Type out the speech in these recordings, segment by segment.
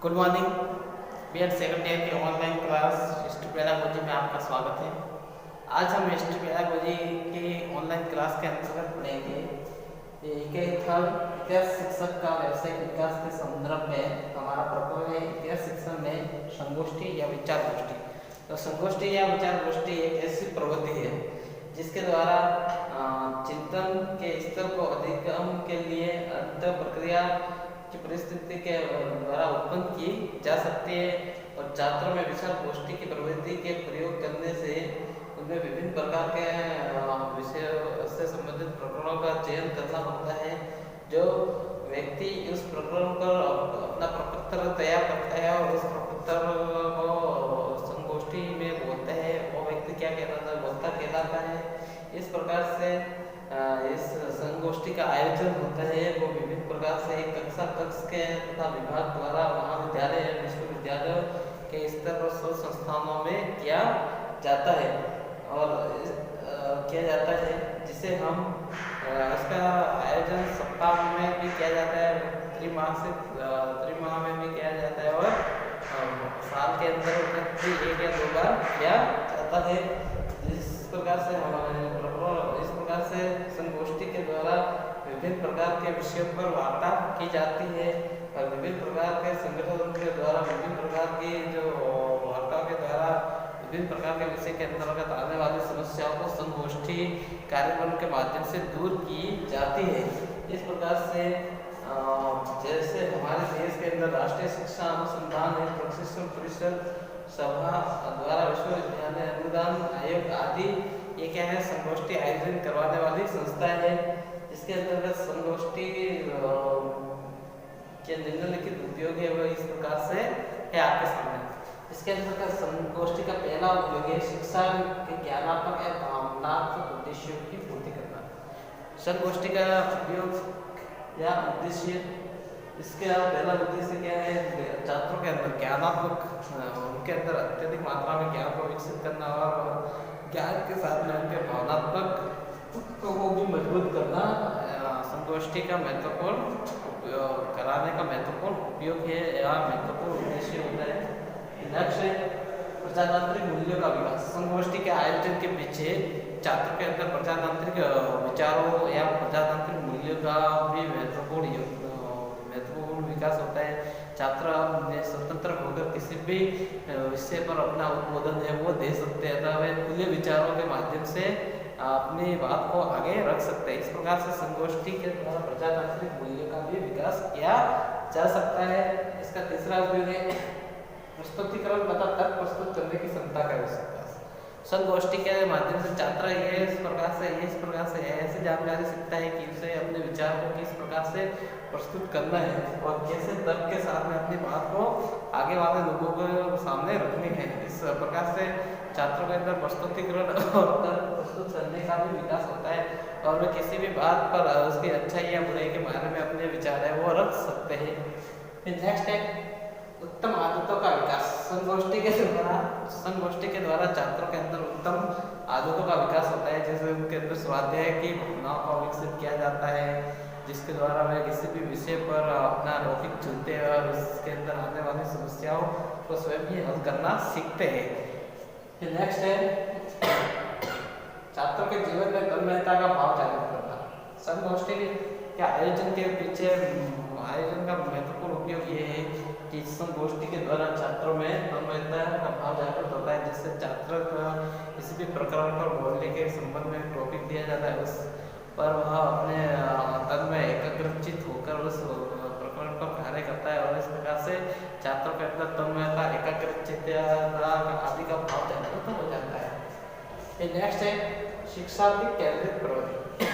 Good morning. B Ed second year की online class history pedagogy में आपका स्वागत है। आज हम हिस्ट्री पेडागोजी की ऑनलाइन क्लास के अंतर्गत पढ़ेंगे इतिहास शिक्षक का व्यावसायिक विकास के संदर्भ में हमारा प्रकरण है इतिहास शिक्षण में संगोष्ठी या विचार गोष्ठी। तो संगोष्ठी या विचार गोष्ठी एक ऐसी प्रवृत्ति है जिसके द्वारा चिंतन के स्तर को अधिगम के लिए अंतर प्रक्रिया की परिस्थिति के द्वारा उत्पन्न की जा सकती है और छात्रों में विचार गोष्ठी की प्रवृत्ति के प्रयोग करने से उनमें विभिन्न प्रकार के विषयों से संबंधित प्रकरणों का चयन करना होता है। जो व्यक्ति उस प्रकरण पर अपना प्रपत्र तैयार करता है और उस प्रपत्र को संगोष्ठी में बोलता है वो व्यक्ति क्या कहलाता है, वक्ता कहलाता है। इस प्रकार से इस संगोष्ठी का आयोजन होता है वो विभिन्न प्रकार से कक्षा कक्ष के तथा विभाग द्वारा महाविद्यालय या विश्वविद्यालय के स्तर पर शोध संस्थानों में किया जाता है और किया जाता है जिसे हम इसका आयोजन सप्ताह में भी किया जाता है, त्रिमाह में भी किया जाता है और साल के अंदर भी एक या दो बार किया जाता है। इस प्रकार से संगोष्ठी के द्वारा विभिन्न प्रकार के विषयों पर वार्ता की जाती है और विभिन्न प्रकार के संगठनों के द्वारा विभिन्न प्रकार की जो वार्ता के द्वारा विभिन्न प्रकार के विषय के अंतर्गत आने वाली समस्याओं को संगोष्ठी कार्यक्रम के माध्यम से दूर की जाती है। इस प्रकार से जैसे हमारे देश के अंदर राष्ट्रीय शिक्षा अनुसंधान एवं प्रशिक्षण परिषद सभा द्वारा विश्वविद्यालय अनुदान आयोग आदि ये क्या है, संगोष्ठी आयोजन करवाने वाली संस्था है। इसके अंतर्गत संगोष्ठी के निम्नलिखित उपयोग है वह इस प्रकार से है आपके सामने। इसके अंतर्गत संगोष्ठी का पहला उपयोग है शिक्षा के ज्ञानात्मक या भावनात्मक उद्देश्यों की पूर्ति करना। संगोष्ठी का उपयोग या उद्देश्य, इसका पहला उद्देश्य क्या है, छात्रों के अंदर ज्ञानात्मक उनके अंदर अत्यधिक मात्रा में ज्ञान को विकसित करना और ज्ञान के साथ में उनके भावनात्मक को भी मजबूत करना संगोष्ठी का महत्वपूर्ण कराने का महत्वपूर्ण उपयोग है या महत्वपूर्ण उद्देश्य होता है। लक्ष्य प्रजातांत्रिक मूल्यों का विकास। संगोष्ठी के आयोजन के पीछे छात्रों के अंदर प्रजातांत्रिक विचारों या प्रजातांत्रिक मूल्यों का भी महत्वपूर्ण विकास होता है। छात्र स्वतंत्र होकर किसी भी विषय पर अपना उद्बोधन है वो दे सकते हैं अथवा वे खुले विचारों के माध्यम से अपनी बात को आगे रख सकते हैं। इस प्रकार से संगोष्ठी के द्वारा प्रजातांत्रिक मूल्यों का भी विकास किया जा सकता है। इसका तीसरा उपयोग है प्रस्तुतिकरण तथा तर्क प्रस्तुत करने की क्षमता का विकास। संगोष्ठी के माध्यम से छात्र इस प्रकार से ऐसी जानकारी सीखता है कि उसे अपने विचार को किस प्रकार से प्रस्तुत करना है और कैसे तर्क के साथ में अपनी बात को आगे वाले लोगों के सामने रखनी है। इस प्रकार से छात्रों के अंदर प्रस्तुतिकरण और तर्क प्रस्तुत करने का भी विकास होता है और वे किसी भी बात पर उसकी अच्छाई या बुराई के बारे में अपने विचार है वो रख सकते हैं। फिर नेक्स्ट है उत्तम आदतों का विकास। संगोष्ठी के द्वारा छात्रों के अंदर उत्तम आदतों का विकास होता है, जैसे उनके अंदर स्वाध्याय की भावनाओं को विकसित किया जाता है जिसके द्वारा वे किसी भी विषय पर अपना टॉपिक चुनते हैं और उसके अंदर आने वाली समस्याओं को स्वयं ही हल करना सीखते हैं। फिर नेक्स्ट है छात्रों के जीवन में तन्मयता का भाव जागृत करना। संगोष्ठी के आयोजन के पीछे आयोजन का महत्वपूर्ण उपयोग ये है कि संगोष्ठी के द्वारा छात्रों में तन्मयता का भाव जागृत होता है, जिससे छात्र को किसी भी प्रकरण पर बोलने के संबंध में टॉपिक दिया जाता है उस पर वह अपने तन में एकाग्रचित होकर उस प्रकरण पर कार्य करता है और इस प्रकार से छात्रों के अंदर तन्मयता एकाग्रचित्तता आदि का भाव जागृत हो जाता है। नेक्स्ट है शिक्षार्थी केंद्रित प्रवृत्ति।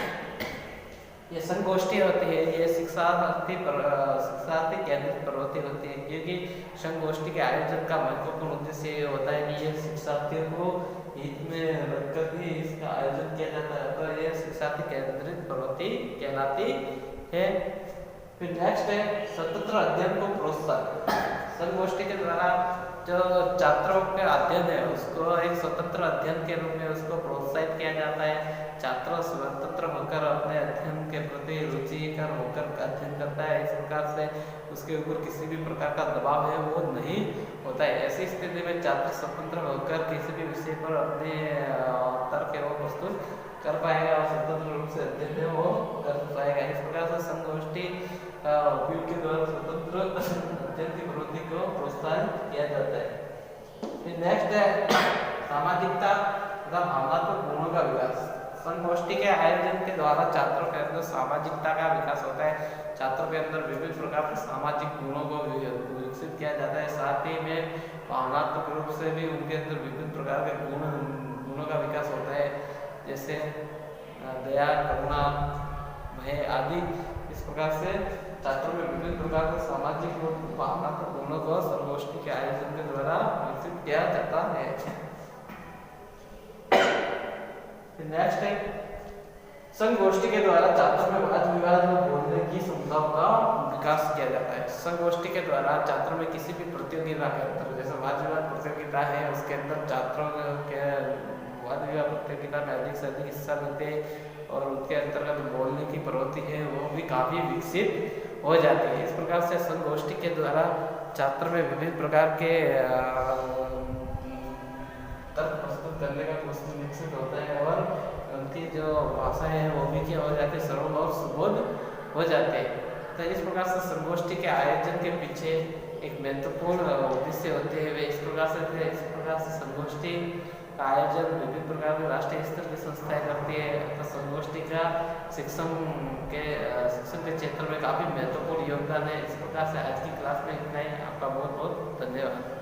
ये संगोष्ठी होती है ये शिक्षार्थी केंद्रित प्रवृत्ति होती है क्योंकि संगोष्ठी के आयोजन का महत्वपूर्ण उद्देश्य ये होता है कि ये शिक्षार्थियों को हित में रखकर ही इसका आयोजन किया जाता है, तो ये शिक्षार्थी केंद्रित प्रवृत्ति कहलाती है। फिर नेक्स्ट है स्वतंत्र अध्ययन को प्रोत्साहन। संगोष्ठी के द्वारा जो छात्रों का अध्ययन है उसको एक स्वतंत्र अध्ययन के रूप में उसको प्रोत्साहित किया जाता है। छात्र स्वतंत्र होकर अपने अध्ययन के प्रति रुचिकर होकर अध्ययन करता है। इस प्रकार से उसके ऊपर किसी भी प्रकार का दबाव है वो नहीं होता है। ऐसी स्थिति में छात्र स्वतंत्र होकर किसी भी विषय पर अपने तर्क एवं प्रस्तुत कर पाएगा और स्वतंत्र रूप से अध्ययन वो कर पाएगा। इस प्रकार से संगोष्ठी उपयोग के द्वारा स्वतंत्र अध्ययन की प्रवृत्ति को प्रोत्साहित किया जाता है। फिर नेक्स्ट है सामाजिकता तथा भावनात्मक गुणों का विकास। संगोष्ठी के आयोजन के द्वारा छात्रों के अंदर सामाजिकता का विकास होता है। छात्रों के अंदर विभिन्न प्रकार के सामाजिक गुणों को विकसित किया जाता है। साथ ही में भावनात्मक रूप से भी उनके अंदर विभिन्न प्रकार के गुणों का विकास होता है, जैसे दया, करुणा, भय आदि। इस प्रकार से छात्रों में विभिन्न प्रकार के सामाजिक और भावनात्मक गुणों को संगोष्ठी के आयोजन के द्वारा विकसित किया जाता है। नेक्स्ट है संगोष्ठी के द्वारा छात्रों में वाद विवाद में बोलने की क्षमताओं का विकास किया जाता है। संगोष्ठी के द्वारा छात्रों में किसी भी प्रतियोगिता के अंदर, जैसे वाद विवाद प्रतियोगिता है, उसके अंदर छात्रों के वाद विवाद प्रतियोगिता में अधिक से अधिक हिस्सा लेते हैं और उसके अंतर्गत बोलने की प्रवृत्ति है वो भी काफ़ी विकसित हो जाती है। इस प्रकार से संगोष्ठी के द्वारा छात्र में विभिन्न प्रकार के तर्क प्रस्तुत करने का कौशल विकसित होता है और उनकी जो भाषा है वो भी क्या हो जाती है, सरल और सुबोध हो जाते हैं। तो इस प्रकार से संगोष्ठी के आयोजन के पीछे एक महत्वपूर्ण उद्देश्य होते हैं वे इस प्रकार से संगोष्ठी का आयोजन विभिन्न प्रकार के राष्ट्रीय स्तर की संस्थाएं करती है। तो संगोष्ठी का शिक्षण के क्षेत्र में काफ़ी महत्वपूर्ण योगदान है। इस प्रकार से आज की क्लास में इतना ही। आपका बहुत बहुत धन्यवाद।